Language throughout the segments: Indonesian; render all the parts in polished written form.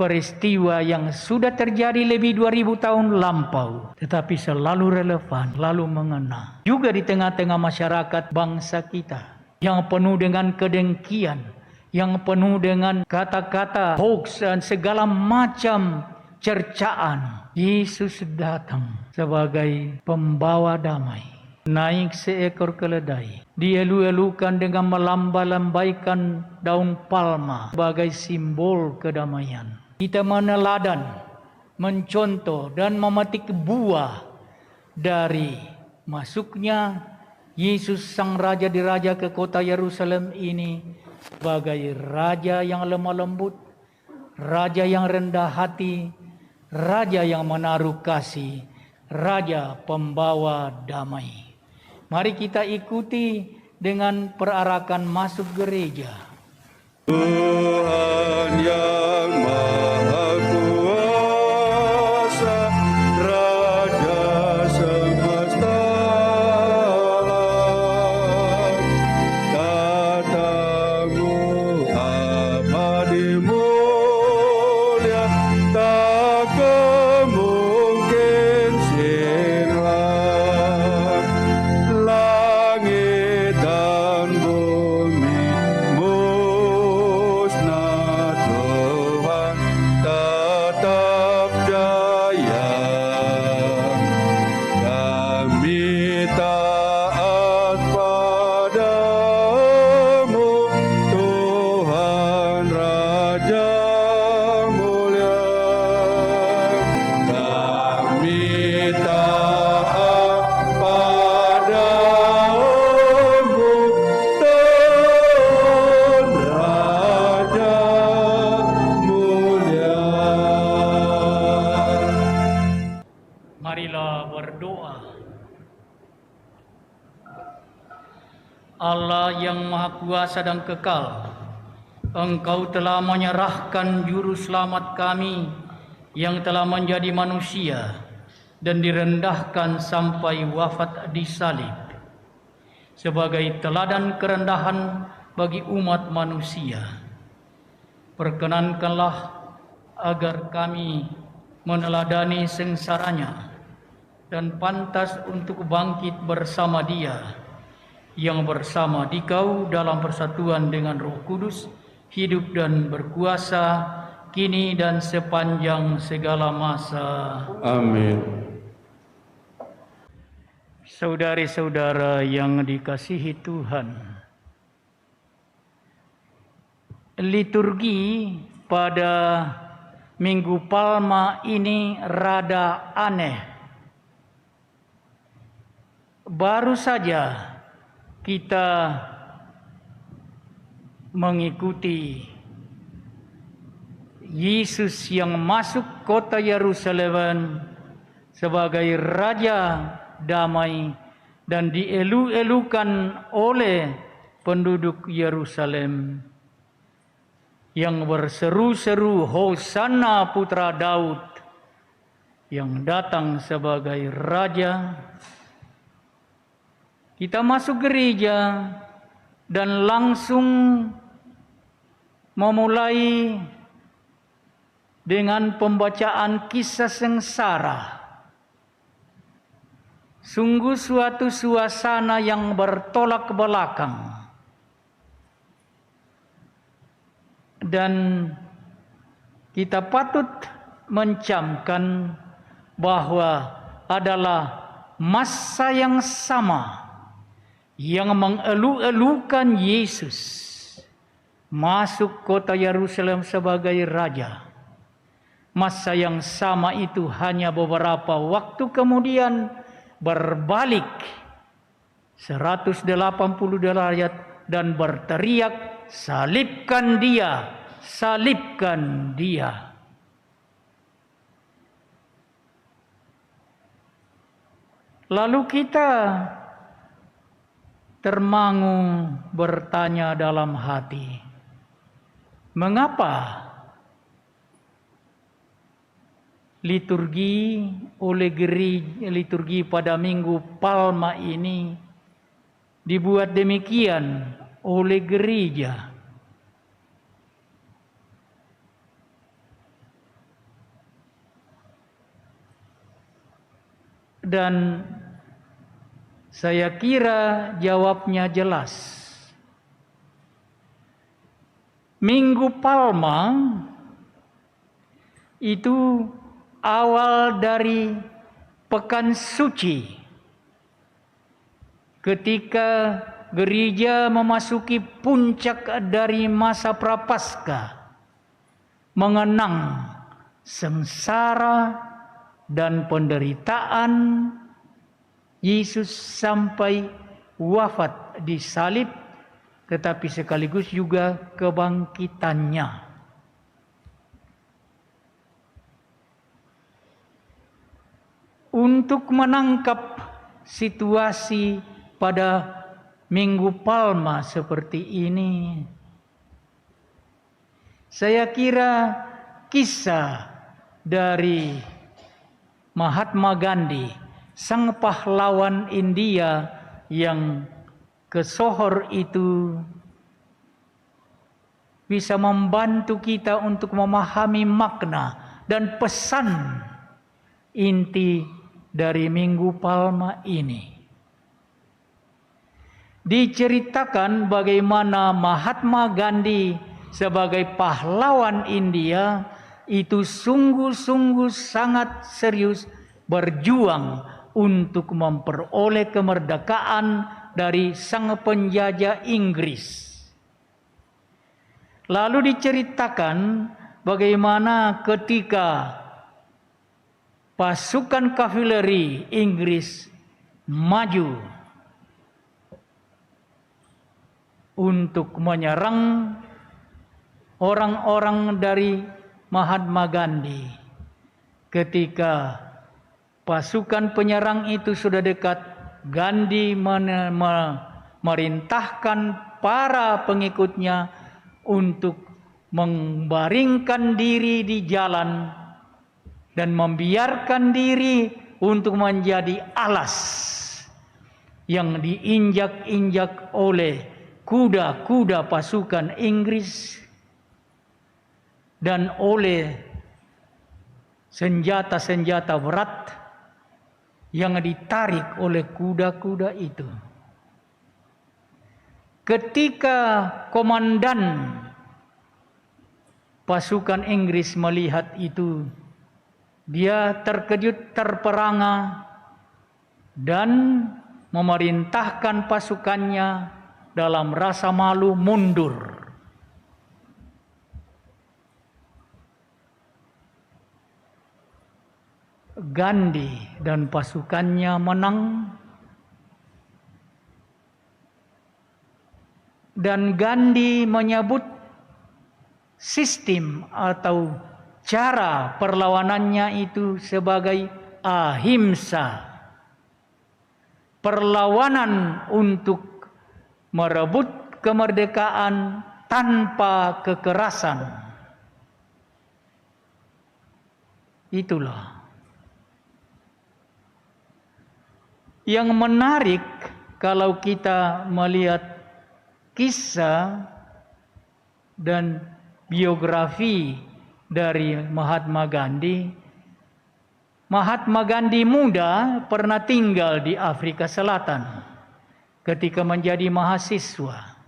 peristiwa yang sudah terjadi lebih 2000 tahun lampau, tetapi selalu relevan, selalu mengena. Juga di tengah-tengah masyarakat bangsa kita yang penuh dengan kedengkian, yang penuh dengan kata-kata hoax dan segala macam cercaan. Yesus datang sebagai pembawa damai, naik seekor keledai, dielu-elukan dengan melamba-lambaikan daun palma sebagai simbol kedamaian. Kita meneladan, mencontoh dan memetik buah dari masuknya Yesus Sang Raja Diraja ke kota Yerusalem ini sebagai Raja yang lemah lembut, Raja yang rendah hati, Raja yang menaruh kasih, Raja pembawa damai. Mari kita ikuti dengan perarakan masuk gereja. Tuhan yang Maha Kuasa, Raja semesta alam, kata-Mu abadi mulia, tak kemungkin silang. Langit dan bumi musnah, Tuhan tetap jaya. Kami taat padamu, Tuhan Raja mulia. Kami taat padamu, Tuhan Raja mulia. Marilah berdoa. Allah yang Maha Kuasa dan Kekal, Engkau telah menyerahkan Juru Selamat kami yang telah menjadi manusia dan direndahkan sampai wafat di salib sebagai teladan kerendahan bagi umat manusia. Perkenankanlah agar kami meneladani sengsaranya dan pantas untuk bangkit bersama Dia yang bersama Dikau dalam persatuan dengan Roh Kudus, hidup dan berkuasa kini dan sepanjang segala masa. Amin. Saudari-saudara yang dikasihi Tuhan, liturgi pada Minggu Palma ini rada aneh. Baru saja kita mengikuti Yesus yang masuk kota Yerusalem sebagai Raja damai dan dielu-elukan oleh penduduk Yerusalem yang berseru-seru Hosana Putra Daud yang datang sebagai Raja. Kita masuk gereja dan langsung memulai dengan pembacaan kisah sengsara. Sungguh suatu suasana yang bertolak belakang. Dan kita patut mencamkan bahwa adalah masa yang sama yang mengelu-elukan Yesus masuk kota Yerusalem sebagai Raja. Masa yang sama itu hanya beberapa waktu kemudian berbalik 180 derajat dan berteriak, "Salibkan dia, salibkan dia." Lalu kita termangu bertanya dalam hati, mengapa liturgi pada Minggu Palma ini dibuat demikian oleh gereja? Dan saya kira jawabnya jelas. Minggu Palma itu awal dari Pekan Suci, ketika gereja memasuki puncak dari masa Prapaskah, mengenang sengsara dan penderitaan Yesus sampai wafat di salib, tetapi sekaligus juga kebangkitannya. Untuk menangkap situasi pada Minggu Palma seperti ini, saya kira kisah dari Mahatma Gandhi, sang pahlawan India yang kesohor itu, bisa membantu kita untuk memahami makna dan pesan inti dari Minggu Palma ini. Diceritakan bagaimana Mahatma Gandhi sebagai pahlawan India itu sungguh-sungguh sangat serius berjuang untuk memperoleh kemerdekaan dari sang penjajah Inggris. Lalu diceritakan bagaimana ketika pasukan kavaleri Inggris maju untuk menyerang orang-orang dari Mahatma Gandhi. Ketika pasukan penyerang itu sudah dekat, Gandhi memerintahkan para pengikutnya untuk membaringkan diri di jalan dan membiarkan diri untuk menjadi alas yang diinjak-injak oleh kuda-kuda pasukan Inggris dan oleh senjata-senjata berat yang ditarik oleh kuda-kuda itu. Ketika komandan pasukan Inggris melihat itu, dia terkejut, terperangah, dan memerintahkan pasukannya dalam rasa malu mundur. Gandhi dan pasukannya menang, dan Gandhi menyebut sistem atau cara perlawanannya itu sebagai ahimsa, perlawanan untuk merebut kemerdekaan tanpa kekerasan. Itulah yang menarik kalau kita melihat kisah dan biografi dari Mahatma Gandhi. Mahatma Gandhi muda pernah tinggal di Afrika Selatan ketika menjadi mahasiswa.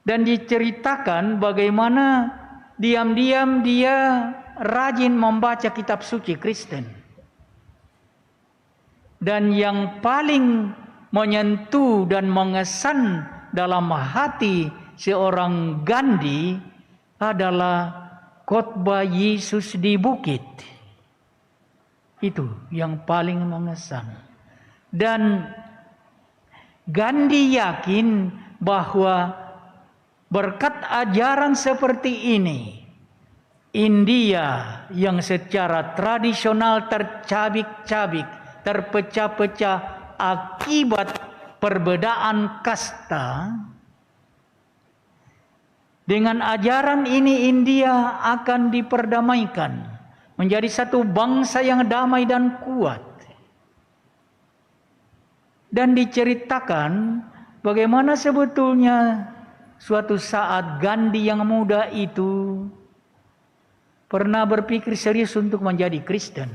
Dan diceritakan bagaimana diam-diam dia rajin membaca kitab suci Kristen. Dan yang paling menyentuh dan mengesan dalam hati seorang Gandhi adalah khotbah Yesus di bukit. Itu yang paling mengesan. Dan Gandhi yakin bahwa berkat ajaran seperti ini, India yang secara tradisional tercabik-cabik, terpecah-pecah akibat perbedaan kasta, dengan ajaran ini India akan diperdamaikan menjadi satu bangsa yang damai dan kuat. Dan diceritakan bagaimana sebetulnya suatu saat Gandhi yang muda itu pernah berpikir serius untuk menjadi Kristen.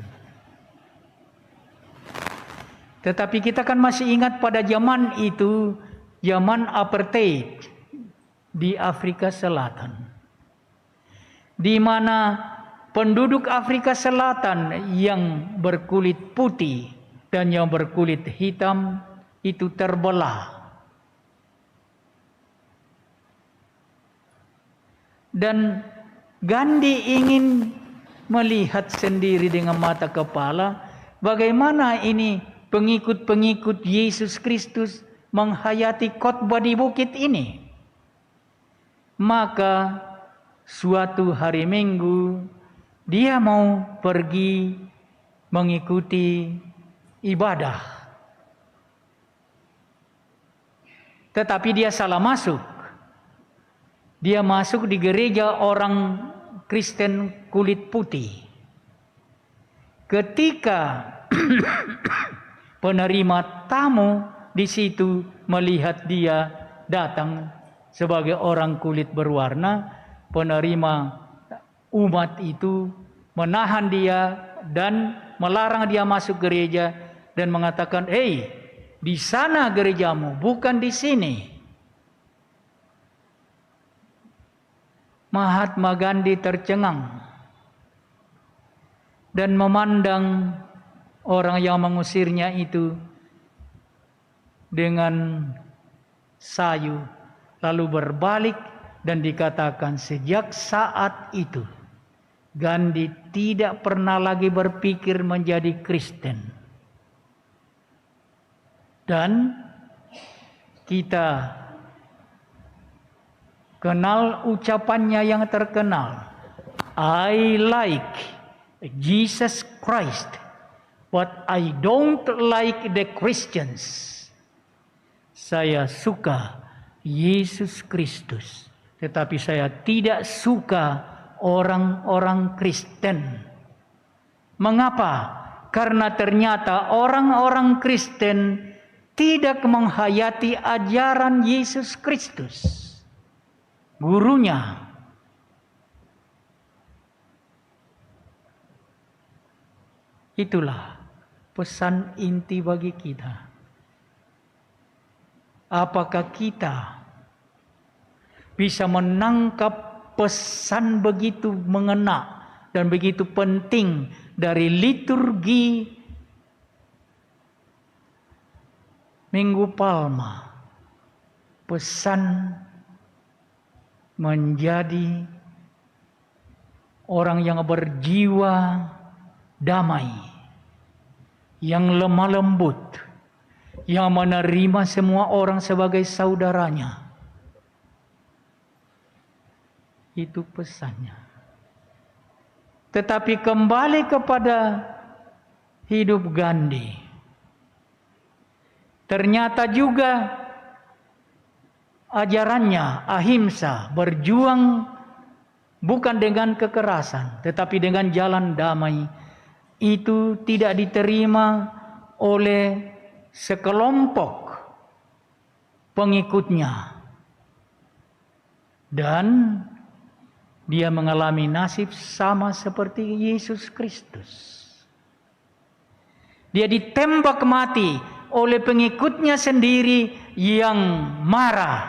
Tetapi kita kan masih ingat pada zaman itu, zaman apartheid di Afrika Selatan, di mana penduduk Afrika Selatan yang berkulit putih dan yang berkulit hitam itu terbelah. Dan Gandhi ingin melihat sendiri dengan mata kepala bagaimana ini pengikut-pengikut Yesus Kristus menghayati khotbah di bukit ini. Maka suatu hari Minggu dia mau pergi mengikuti ibadah. Tetapi dia salah masuk. Dia masuk di gereja orang Kristen kulit putih. Ketika penerima tamu di situ melihat dia datang sebagai orang kulit berwarna, penerima umat itu menahan dia dan melarang dia masuk gereja dan mengatakan, "Hei, di sana gerejamu, bukan di sini." Mahatma Gandhi tercengang dan memandang orang yang mengusirnya itu dengan sayu, lalu berbalik dan dikatakan sejak saat itu Gandhi tidak pernah lagi berpikir menjadi Kristen. Dan kita kenal ucapannya yang terkenal, "I like Jesus Christ, but I don't like the Christians." Saya suka Yesus Kristus, tetapi saya tidak suka orang-orang Kristen. Mengapa? Karena ternyata orang-orang Kristen tidak menghayati ajaran Yesus Kristus, gurunya. Itulah pesan inti bagi kita. Apakah kita bisa menangkap pesan begitu mengena dan begitu penting dari liturgi Minggu Palma? Pesan menjadi orang yang berjiwa damai, yang lemah lembut, yang menerima semua orang sebagai saudaranya. Itu pesannya. Tetapi kembali kepada hidup Gandhi, ternyata juga ajarannya ahimsa, berjuang bukan dengan kekerasan tetapi dengan jalan damai, itu tidak diterima oleh sekelompok pengikutnya, dan dia mengalami nasib sama seperti Yesus Kristus. Dia ditembak mati oleh pengikutnya sendiri yang marah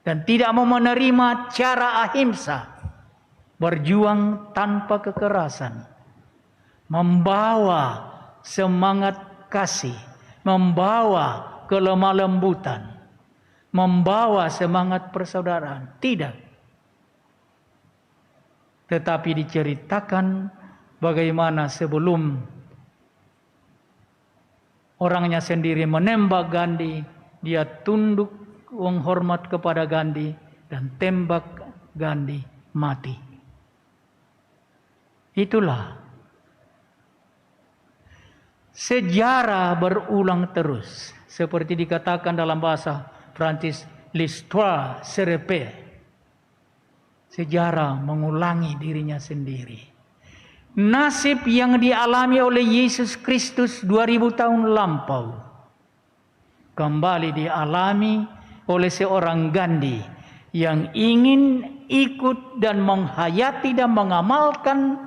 dan tidak mau menerima cara ahimsa, berjuang tanpa kekerasan, membawa semangat kasih, membawa kelemah lembutan, membawa semangat persaudaraan. Tidak. Tetapi diceritakan bagaimana sebelum orangnya sendiri menembak Gandhi, dia tunduk menghormat kepada Gandhi dan tembak Gandhi mati. Itulah sejarah berulang terus, seperti dikatakan dalam bahasa Prancis, l'histoire se répète. Sejarah mengulangi dirinya sendiri. Nasib yang dialami oleh Yesus Kristus 2000 tahun lampau kembali dialami oleh seorang Gandhi yang ingin ikut dan menghayati dan mengamalkan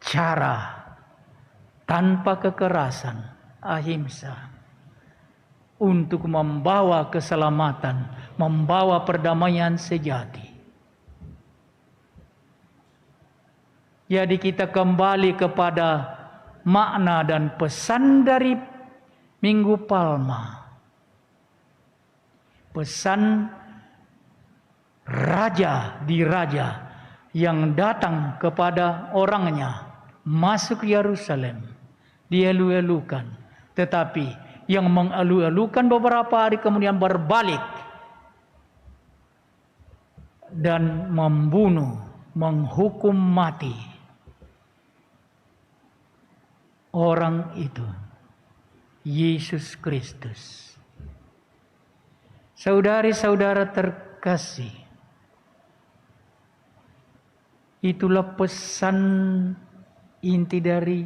cara tanpa kekerasan, ahimsa, untuk membawa keselamatan, membawa perdamaian sejati. Jadi kita kembali kepada makna dan pesan dari Minggu Palma. Pesan raja di raja yang datang kepada orangnya, masuk Yerusalem, dielu-elukan. Tetapi yang mengelu-elukan beberapa hari kemudian berbalik dan membunuh, menghukum mati orang itu, Yesus Kristus. Saudari-saudara terkasih, itulah pesan inti dari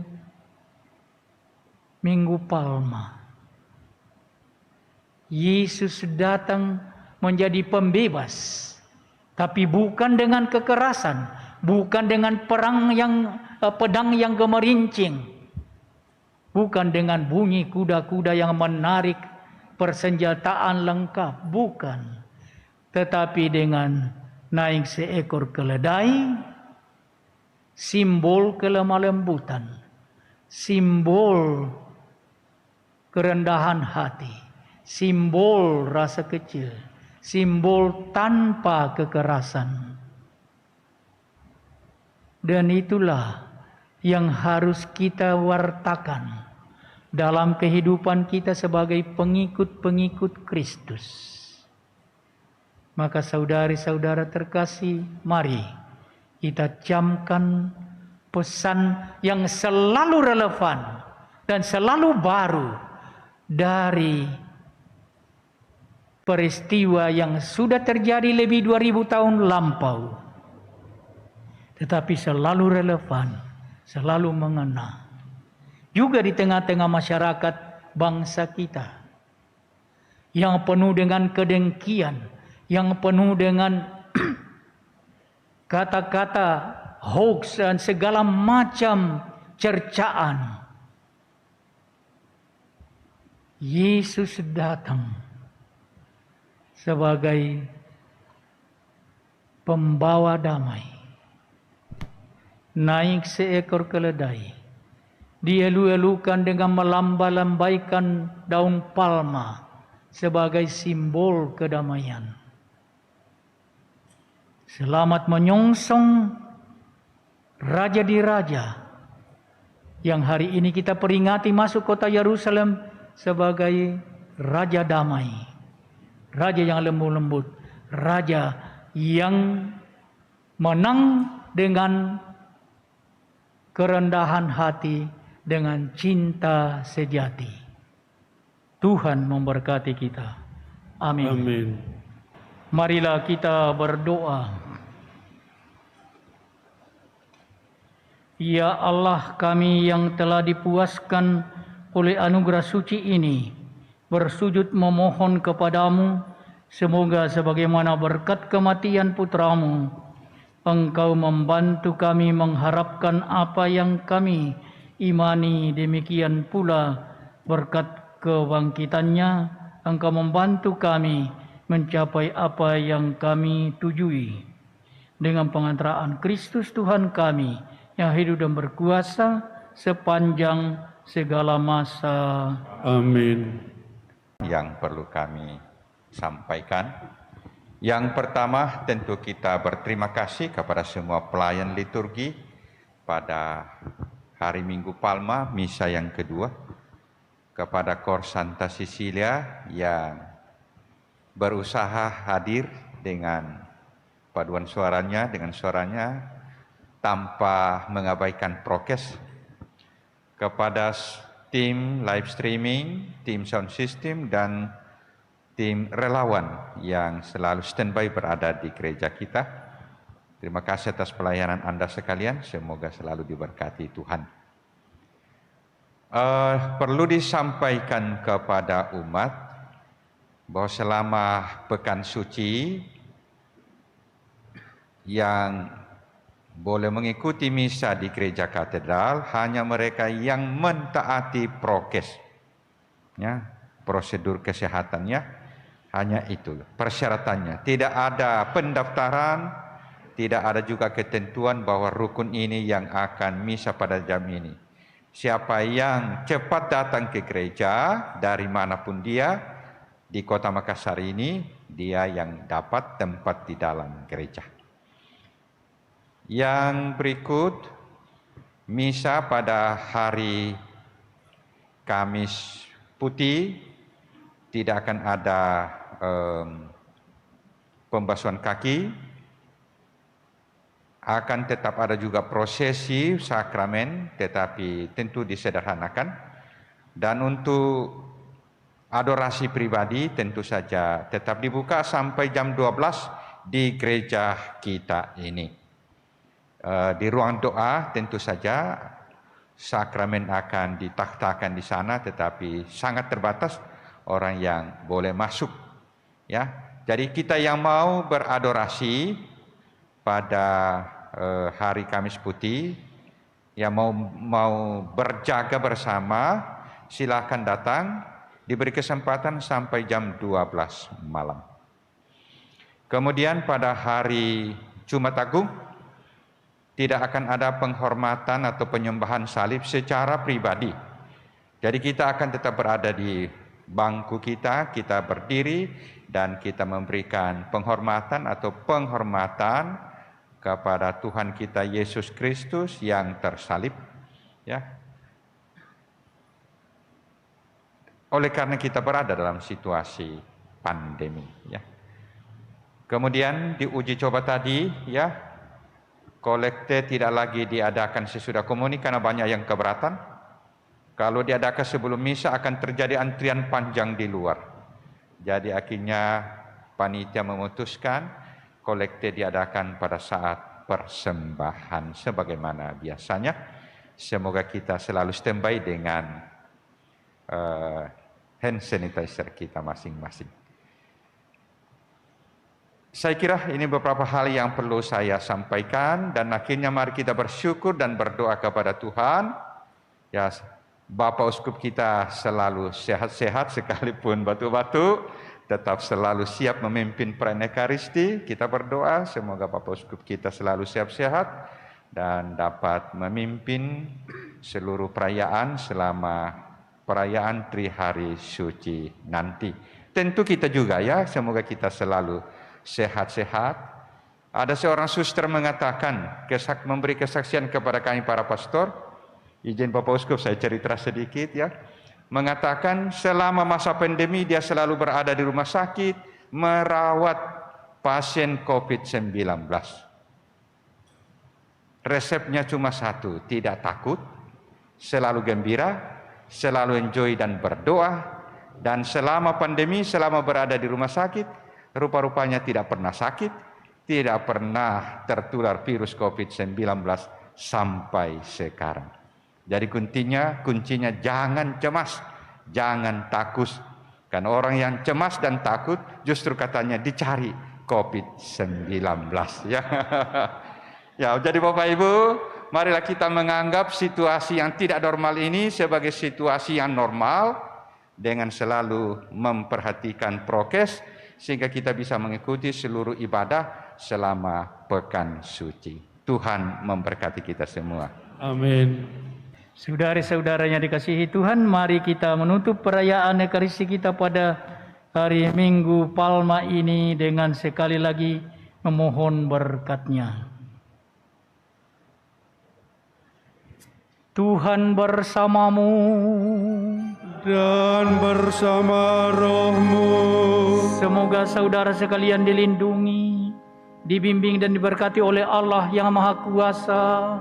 Minggu Palma. Yesus datang menjadi pembebas, tapi bukan dengan kekerasan, bukan dengan pedang yang gemerincing, bukan dengan bunyi kuda-kuda yang menarik persenjataan lengkap, bukan. Tetapi dengan naik seekor keledai, simbol kelemah lembutan, simbol kerendahan hati, simbol rasa kecil, simbol tanpa kekerasan. Dan itulah yang harus kita wartakan dalam kehidupan kita sebagai pengikut-pengikut Kristus. Maka saudari-saudara terkasih, mari kita camkan pesan yang selalu relevan dan selalu baru dari peristiwa yang sudah terjadi lebih 2000 tahun lampau, tetapi selalu relevan, selalu mengena juga di tengah-tengah masyarakat bangsa kita yang penuh dengan kedengkian, yang penuh dengan kata-kata hoax dan segala macam cercaan. Yesus datang sebagai pembawa damai, naik seekor keledai, dielu-elukan dengan melamba-lambaikan daun palma sebagai simbol kedamaian. Selamat menyongsong Raja di Raja yang hari ini kita peringati masuk kota Yerusalem sebagai Raja damai, Raja yang lembut-lembut, Raja yang menang dengan kerendahan hati, dengan cinta sejati. Tuhan memberkati kita. Amin. Amin. Marilah kita berdoa. Ya Allah kami yang telah dipuaskan oleh anugerah suci ini, bersujud memohon kepadamu, semoga sebagaimana berkat kematian putramu, Engkau membantu kami mengharapkan apa yang kami imani, demikian pula berkat kebangkitannya, Engkau membantu kami mencapai apa yang kami tujui. Dengan pengantaraan Kristus Tuhan kami, yang hidup dan berkuasa sepanjang segala masa. Amin. Yang perlu kami sampaikan, yang pertama tentu kita berterima kasih kepada semua pelayan liturgi pada hari Minggu Palma, misa yang kedua, kepada Kor Santa Cecilia yang berusaha hadir dengan paduan suaranya, dengan suaranya tanpa mengabaikan prokes, kepada tim live streaming, tim sound system, dan tim relawan yang selalu standby berada di gereja kita. Terima kasih atas pelayanan Anda sekalian, semoga selalu diberkati Tuhan. Perlu disampaikan kepada umat bahwa selama pekan suci yang boleh mengikuti misa di gereja katedral hanya mereka yang mentaati prokes, ya, prosedur kesehatannya, hanya itu persyaratannya. Tidak ada pendaftaran, tidak ada juga ketentuan bahwa rukun ini yang akan misa pada jam ini. Siapa yang cepat datang ke gereja dari manapun dia di Kota Makassar ini, dia yang dapat tempat di dalam gereja. Yang berikut, misa pada hari Kamis Putih tidak akan ada pembasuhan kaki, akan tetap ada juga prosesi sakramen, tetapi tentu disederhanakan. Dan untuk adorasi pribadi tentu saja tetap dibuka sampai jam 12 di gereja kita ini. Di ruang doa tentu saja sakramen akan ditaktakan di sana, tetapi sangat terbatas orang yang boleh masuk. Ya, jadi kita yang mau beradorasi pada hari Kamis Putih, yang mau berjaga bersama, silakan datang. Diberi kesempatan sampai jam 12 malam. Kemudian pada hari Jumat Agung tidak akan ada penghormatan atau penyembahan salib secara pribadi. Jadi kita akan tetap berada di bangku kita berdiri dan kita memberikan penghormatan kepada Tuhan kita Yesus Kristus yang tersalib, ya. Oleh karena kita berada dalam situasi pandemi, ya. Kemudian di uji coba tadi, ya, kolekte tidak lagi diadakan sesudah komuni karena banyak yang keberatan. Kalau diadakan sebelum misa akan terjadi antrian panjang di luar. Jadi akhirnya panitia memutuskan kolekte diadakan pada saat persembahan sebagaimana biasanya. Semoga kita selalu standby dengan hand sanitizer kita masing-masing. Saya kira ini beberapa hal yang perlu saya sampaikan, dan akhirnya mari kita bersyukur dan berdoa kepada Tuhan. Ya, Bapak Uskup kita selalu sehat-sehat sekalipun batu-batu, tetap selalu siap memimpin perayaan Ekaristi. Kita berdoa semoga Bapak Uskup kita selalu sehat-sehat dan dapat memimpin seluruh perayaan selama perayaan Trihari Suci nanti. Tentu kita juga, ya, semoga kita selalu sehat-sehat. Ada seorang suster mengatakan, memberi kesaksian kepada kami para pastor. Izin Bapak Uskup saya cerita sedikit, ya. Mengatakan selama masa pandemi dia selalu berada di rumah sakit merawat pasien COVID-19. Resepnya cuma satu, tidak takut, selalu gembira, selalu enjoy dan berdoa. Dan selama pandemi, selama berada di rumah sakit, rupa-rupanya tidak pernah sakit, tidak pernah tertular virus COVID-19 sampai sekarang. Jadi kuncinya jangan cemas, jangan takut. Karena orang yang cemas dan takut justru katanya dicari COVID-19. Ya. Ya, jadi Bapak Ibu, marilah kita menganggap situasi yang tidak normal ini sebagai situasi yang normal dengan selalu memperhatikan prokes, sehingga kita bisa mengikuti seluruh ibadah selama pekan suci. Tuhan memberkati kita semua. Amin. Saudara-saudaranya dikasihi Tuhan, mari kita menutup perayaan Ekaristi kita pada hari Minggu Palma ini dengan sekali lagi memohon berkat-Nya. Tuhan bersamamu Dan bersama rohmu. Semoga saudara sekalian dilindungi, dibimbing dan diberkati oleh Allah yang Maha Kuasa,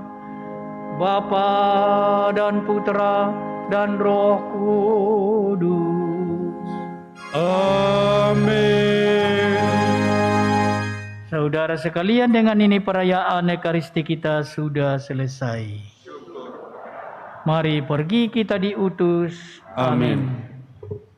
Bapa dan Putra dan Roh Kudus. Amin. Saudara sekalian, dengan ini perayaan Ekaristi kita sudah selesai. Mari pergi kita diutus. Amin.